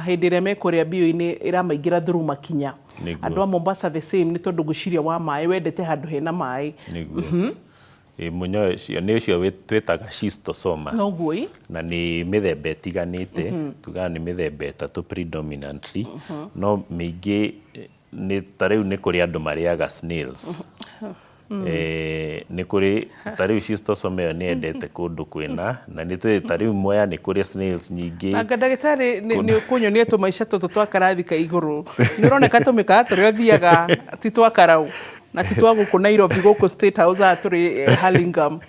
hĩndĩ ĩrĩa mekũrĩa bio-inĩ ĩramaingĩra through makinya andũ a Mombasa the same nĩ tondũ ngwĩciria wa maĩ wendete handũ hena maĩ mũnyoo ũcio nĩ ũcio twĩtaga schistosoma na nĩ mĩthemba ĩtiganĩte tugaga nĩ mĩthemba ĩtatũ predominantly no mĩingĩ ta rĩu nĩ kũrĩ andũ marĩaga snails nĩ kũrĩ ta rĩu schistosoma ĩyo nĩ yendete kũndũ kwĩna na nĩ twĩ ta rĩu Mwea nĩ kũrĩ snails nyingĩ na ndagĩtarĩ nĩ ũkũnyonia tũmaica tũtũ twa karathi ka igũrũ nĩ ũroneka tũmĩkaga tũrĩa ũthiaga ti twa Karau na ti twa gũkũ Nairobi gũkũ State House tũrĩ Hurlingham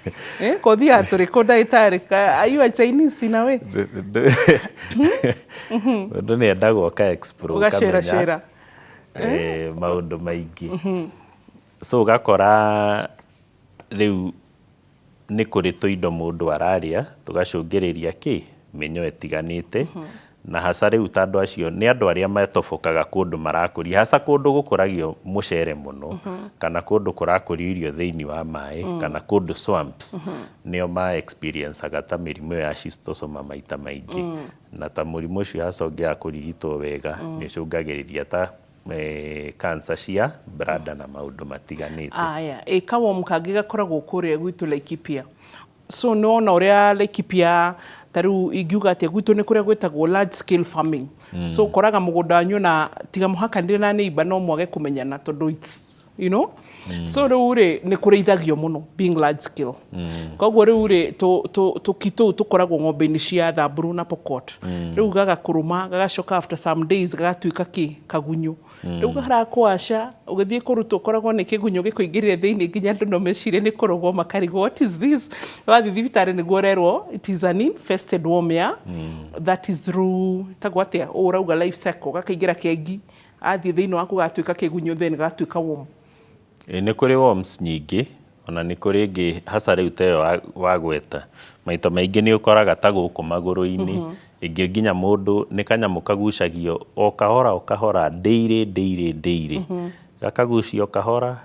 ko thiaga tũrĩ kũ ndagĩtarĩ are you a Chinese nawe mũndũ nĩ endagwo ka explore ũgacera maũndũ maingĩ so ũgakora rĩu nĩ kũrĩ tũindo mũndũ ararĩa tũgacũngĩrĩria kĩ mĩnyoo ĩtiganĩte na hasa rĩu ta andũ acio nĩ andũ arĩa matobokaga kũndũ marakũria hasa kũndũ gũkũragio mũcere mũno kana kũndũ kũrakũrio irio thĩinĩ wa maĩ kana kũndũ swamps nĩo ma experienceaga ta mĩrimũ ya schistosoma maita maingĩ na ta mũrimũ ũcio hasa ũngĩaga kũrigitwo wega nĩ ũcũngagĩrĩria ta cancer cia bladder na maũndũ matiganĩte kawom kangĩ gakoragwo kũrĩa gwitũ Laikipia so no na ũrĩa Laikipia tarĩu ingiuga atĩa gwitũ nĩ kũrĩa gwĩtagwo large scale farming so ũkoraga mũgũnda wanyu na tiga mũhakanire na neighbor no mwage kũmenyana tondũ it's you know so rĩu rĩ nĩ kũrĩithagio mũno being large scale koguo rĩu rĩ tũki tũu tũkoragwo ng'ombe-inĩ cia Thamburu na Pokot rĩu gagakũrũma gagacoka after some days gagatuĩka kagunyũ rĩu garakwaca ũgĩthiĩ kũrutwo ũkoragwo nĩ kĩgunyũ gĩkũingĩrĩre thĩinĩ nginya andũ no mecirie nĩ kũrogwo makarigwo what is this wathiĩ thibitarĩ nĩguo ũrerwo it is an infested worm that is through tagwo atĩa ũrauga life cycle gakaingĩra kengi athiĩ thĩinĩ waku gatuĩka kĩgunyũ then gatuĩka worm nĩ kũrĩ worms nyingĩ ona nĩ kũrĩ ĩngĩ hasa rĩu ta ĩyo wagweta maita maingĩ nĩ ũkoraga ta gũkũ magũrũ-inĩ ĩngĩ nginya mũndũ nĩ kanyamũ kagucagio o kahora daily gakagucio kahora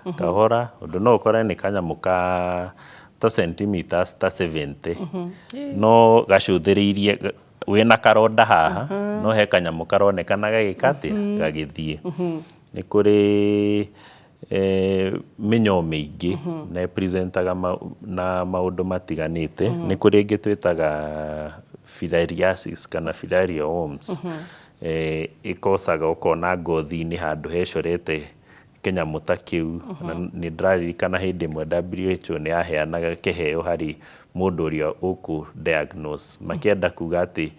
ũndũ no ũkore nĩ kanyamũ ka ta centimeters ta 70 no gacũthĩrĩirie wĩna karonda haha no he kanyamũ karonekana gagĩka atĩa gagĩthiĩ nĩ kũrĩ mĩnyoo mĩingĩ na presentaga na maũndũ matiganĩte nĩ kũrĩ ĩngĩ twĩtaga filariasis kana filaria worms ĩkocaga ũkona ngothi-inĩ handũ hecorete kĩnyamũ ta kĩu na nĩ ndĩraririkana hĩndĩ ĩmwe WHO nĩ yaheanaga kĩheo harĩ mũndũ ũrĩa ũkũ diagnose makĩenda kuga atĩ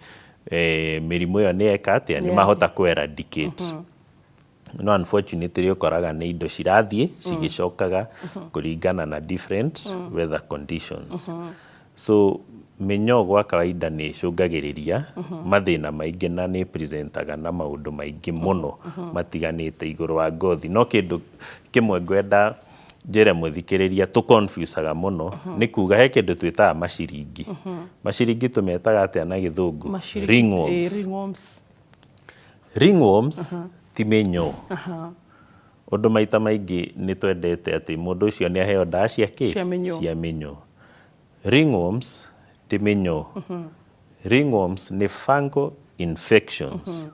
mĩrimũ ĩyo nĩ eka atĩa nĩ mahota kũ eradicate no unfortunately ũkoraga nĩ indo cirathiĩ cigĩcokaga kũringana na different weather conditions so mĩnyoo gwa kawaida nĩ ĩcũngagĩrĩria mathĩna maingĩ na nĩ presentaga na maũndũ maingĩ mũno matiganĩte igũrũ wa ngothi no kĩndũ kĩmwe ngwenda njĩre mũthikĩrĩria tũconfusaga mũno nĩ kuga he kĩndũ twĩtaga maciringi tũmetaga atĩa na gĩthũngũ ringworms ti mĩnyoo ũndũ maita maingĩ nĩ twendete atĩ mũndũ ũcio nĩ aheo ndawa cia mĩnyoo ringworms ti mĩnyoo ringworms nĩ fungal infections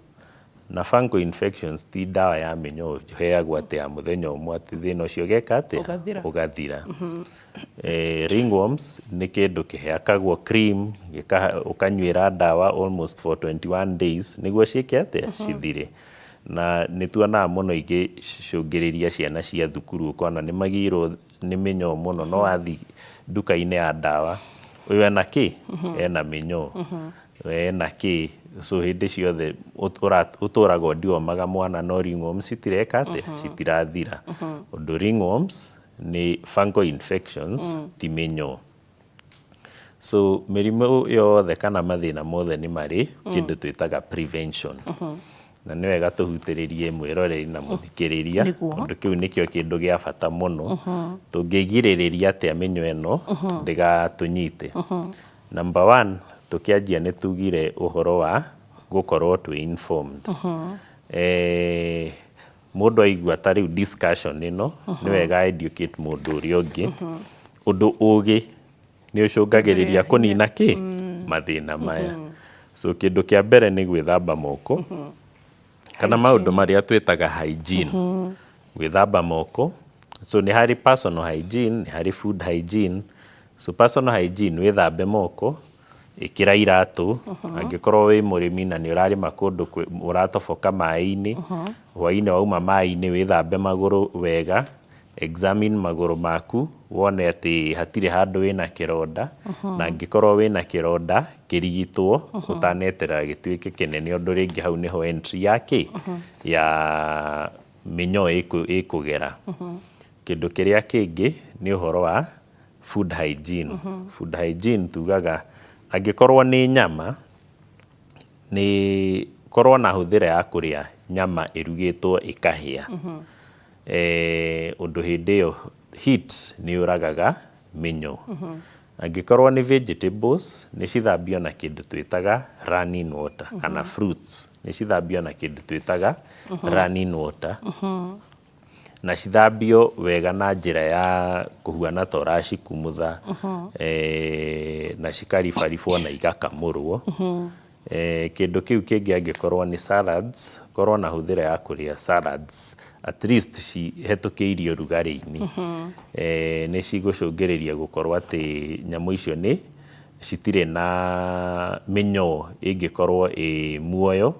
na fungal infections ti ndawa ya mĩnyoo heagwo atĩ ya mũthenya ũmwe atĩ thĩna ũcio geka atĩa ũgathira. Ringworms nĩ kĩndũ kĩheakagwo cream ũkanyuĩra ndawa almost for 21 days nĩguo ciĩke atĩa cithire. Na nĩ tuonaga mũno igĩcũngĩrĩria ciana cia thukuru ũkona nĩ magĩrwo nĩ mĩnyoo mũno, no wathi nduka-inĩ ya ndawa ũyũ ena kĩ ena mĩnyoo ena kĩ, so hĩndĩ ciothe ũtũraga ndiomaga mwana, no ringworms citireka atĩa citirathira. Ũndũ ringworms nĩ fungal infections ti mĩnyoo. So mĩrimũ yothe kana mathĩna mothe nĩ marĩ kĩndũ twĩtaga prevention. Na nĩ wega tũhutĩrĩrie mwĩroreri na mũthikĩrĩria ũndũ kĩu nĩkĩo kĩndũ gĩa bata mũno. Tũngĩgirĩrĩria atĩa mĩnyoo ĩno ndĩgatũnyite. Number one, tũkĩanjia nĩ tugire ũhoro wa gũkorwo twĩ informed. Mũndũ aigua ta rĩu discussion ĩno nĩ wega educate mũndũ ũrĩa ũngĩ. Ũndũ ũgĩ nĩ ũcũngagĩrĩria kũnina kĩ mathĩna maya. So kĩndũ kĩa mbere nĩ gwĩthamba moko kana maũndũ marĩa twĩtaga hygiene. Gwĩthamba moko, so nĩ harĩ personal hygiene, nĩ harĩ food hygiene. So personal hygiene, wĩthambe moko, ĩkĩra iratũ, angĩkorwo wĩ mũrĩmi na nĩ ũrarĩma kũndũ ũratoboka maĩ-inĩ, hwaĩ-inĩ wauma maĩ-inĩ wĩthambe magũrũ wega, examine magũrũ maku wone atĩ hatirĩ handũ wĩna kĩronda, na angĩkorwo wĩna kĩronda kĩrigitwo ũtaneterera gĩtuĩke kĩnene, ũndũ rĩngĩ hau nĩho entry ya kĩ ya mĩnyoo ĩkũgera. Kĩndũ kĩrĩa kĩngĩ nĩ ũhoro wa food hygiene. Food hygiene tugaga angĩkorwo nĩ nyama, nĩ korwo na hũthĩra ya kũrĩa nyama ĩrugĩtwo ĩkahĩa. Ũndũ hĩndĩ ĩyo heat nĩ yũragaga mĩnyoo. Angĩkorwo nĩ vegetables nĩ cithambio na kĩndũ twĩtaga running water, kana fruits nĩ cithambio na kĩndũ twĩtaga running water, na cithambio wega na njĩra ya kũhuana ta ũracikumutha, na cikaribaribwo na igakamũrwo. Kĩndũ kĩu kĩngĩ angĩkorwo nĩ salads, korwo na hũthĩra ya kũrĩa salads at least cihetũkĩirio rugarĩ-inĩ, nĩ cigũcũngĩrĩria gũkorwo atĩ nyamũ icio nĩ citirĩ na mĩnyoo ĩngĩkorwo ĩ muoyo,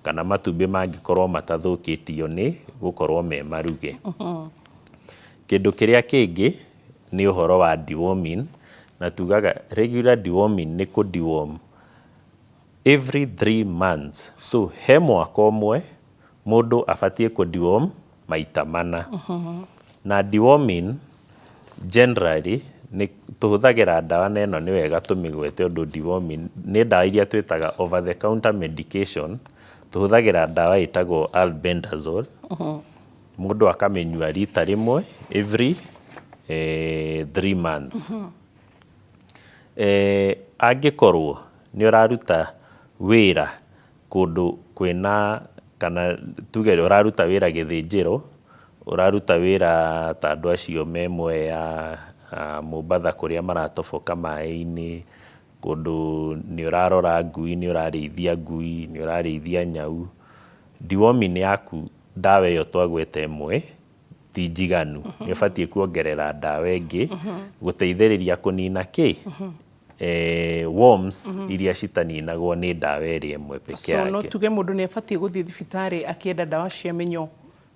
kana matumbĩ mangĩkorwo matathũkĩtio nĩ gũkorwo me maruge. Kĩndũ kĩrĩa kĩngĩ nĩ ũhoro wa deworming, na tugaga regular deworming nĩ kũ-deworm every 3 months. So he mwaka ũmwe mũndũ abatiĩ kũ-deworm maita 4. Na deworming generally nĩ tũhũthagĩra ndawa na ĩno nĩ wega tũmĩgwete, ũndũ deworming nĩ ndawa iria twĩtaga over the counter medication. Tũhũthagĩra ndawa ĩtagwo albendazole, mũndũ akamĩnyua rita rĩmwe every 3 months. Angĩkorwo nĩ ũraruta wĩra kũndũ kwĩna, kana tuge ũraruta wĩra gĩthĩnjĩro, ũraruta wĩra ta andũ acio me Mwea, Mombatha kũrĩa maratoboka maĩ-inĩ, kũndũ nĩ ũrarora ngui, nĩ ũrarĩithia ngui, nĩ ũrarĩithia nyau, deworming yaku ndawa ĩyo twagweta ĩmwe ti njiganu. Nĩ ũbatiĩ kuongerera ndawa ĩngĩ gũteithĩrĩria kũnina kĩ worms iria citaninagwo nĩ ndawa ĩrĩa ĩmwe peke yake. So no tuge mũndũ nĩ abatiĩ gũthiĩ thibitarĩ akĩenda ndawa cia mĩnyoo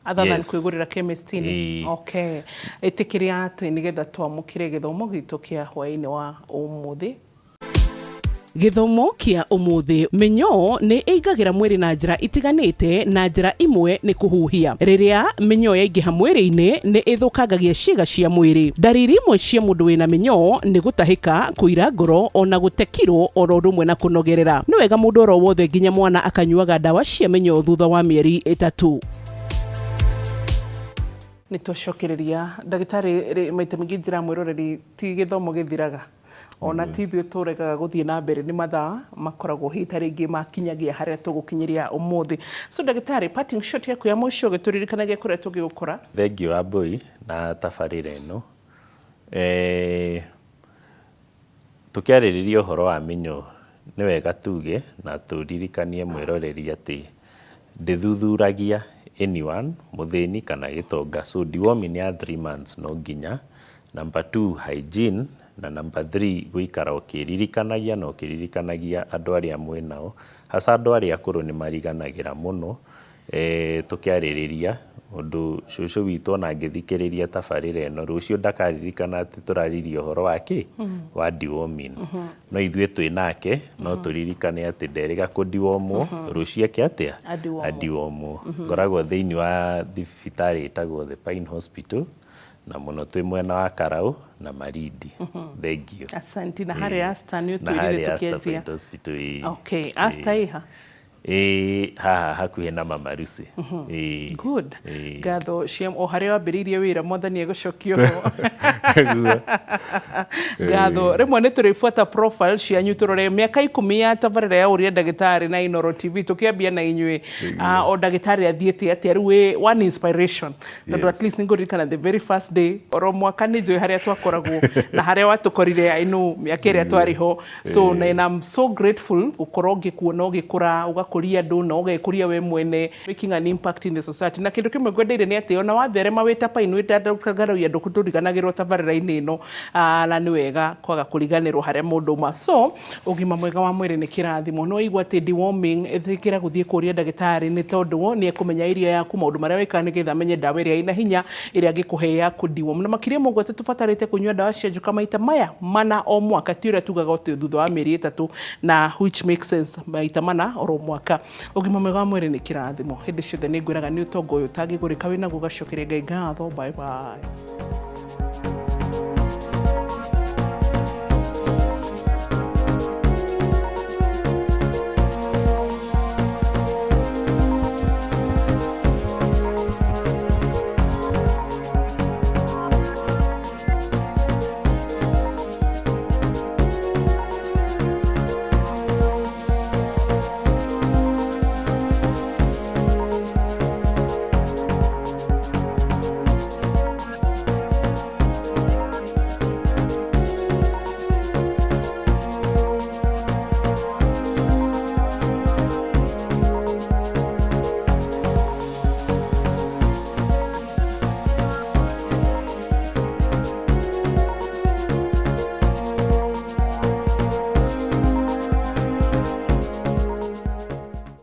other than kwĩgũrĩra chemist-inĩ? Okay. Ĩtĩkĩria atĩ nĩgetha twamũkĩre gĩthomo gitũ kĩa hwaĩ-inĩ wa ũmũthĩ. Gĩthomo kĩa ũmũthĩ: mĩnyoo nĩ ĩingagĩra mwĩrĩ na njĩra itiganĩte, na njĩra imwe nĩ kũhuhia. Rĩrĩa mĩnyoo yaingĩha mwĩrĩ-inĩ nĩ ĩthũkangagia ciĩga cia mwĩrĩ. Ndariri imwe cia mũndũ wĩna mĩnyoo nĩ gũtahĩka, kũira ngoro, ona gũte kiro, oro ũndũ ũmwe na kũnogerera. Nĩ wega mũndũ oro wothe nginya mwana akanyuaga ndawa cia mĩnyoo thutha wa mĩeri 3. Nĩ tũcokereria ndagĩtarĩ, maita maingĩ njĩra mwĩroreri ti gĩthomo gĩthiraga, ona ti ithuĩ tũregaga gũthiĩ na mbere, nĩ mathaa makoragwo hita rĩngĩ makinyagia harĩa tũgũkinyĩria ũmũthĩ. So ndagĩtarĩ, parting shot yaku ya mũico gĩtũririkanagia kũrĩa tũgĩgũkora. Thengiũ Wambui na tabarĩra ĩno. Tũkĩarĩrĩria ũhoro wa mĩnyoo, nĩ wega tuge na tũririkanie mwĩroreri atĩ ndithuthuragia anyone muthini kana gitonga. So deworming ya 3 months no nginya. Number 2, hygiene, na number 3, guikara ukiririkanagia na ukiririkanagia andu aria mwenao, hasa andu aria akuru ni mariganagira muno tukiaririria undu cucu witu ona ngithikiriria tabarira eno rucio ndakaririkana ati turariria uhoro wake wa deworming. No ithue twi nake no turirikane ati nderiga ku dewormwo rucio ake atia adiwormwo. Ngoragwo thiini wa thibitari itagwo The Pine Hospital na muno twi mwena wa Karau na Marindi. Thank you. Asante. Na hari Asta ni utuirire tukianzia. Okay, Asta iha haha hakuhe na Mama Lucy. Good. Gatho ciam o haria wambiririe wira mwathani egucokio. Gatho rimwe ni turifuata profile cianyu turore miaka 10 ya tabarira ya uria ndagitari na Inooro TV tukiambia na inywe o ndagitari athiete atia riu one inspiration tondu at least ngurikana the very first day oro mwaka ni njoe haria twakoragwo na haria watukorire ainu miaka iria twariho. So and I'm so grateful gukorwo ngikuona ugikura ugakuria andu na ugekuria we mwene, making an impact in the society. Na kindu kimwe ngwendeire ni ati ona watherema wita Pine ndandukagaragia andu kuturiganagirwo tabarira-ini ino na ni wega kwaga kuriganirwo haria mundu ma. So ugima mwega wa mwiri ni kirathimo. No igwa ati deworming ethikira guthie kuria ndagitari ni tondu ni ekumenya iria yaku maundu maria wika ni getha amenye dawa iria ina hinya iria angikuhe ya kudeworm. Na makiria mogwe tubatarite kunywa dawa cia njuka maita maya mana o mwaka tiura tugaga uti thutha wa mieri 3 na which makes sense maita mana oro mwaka. Ugima mwega wa mwiri ni kirathimo. Hindi ciothe ni ngwiraga ni utongo uyu utangigurika wina gugacokeria Ngai ngatho. Bye bye.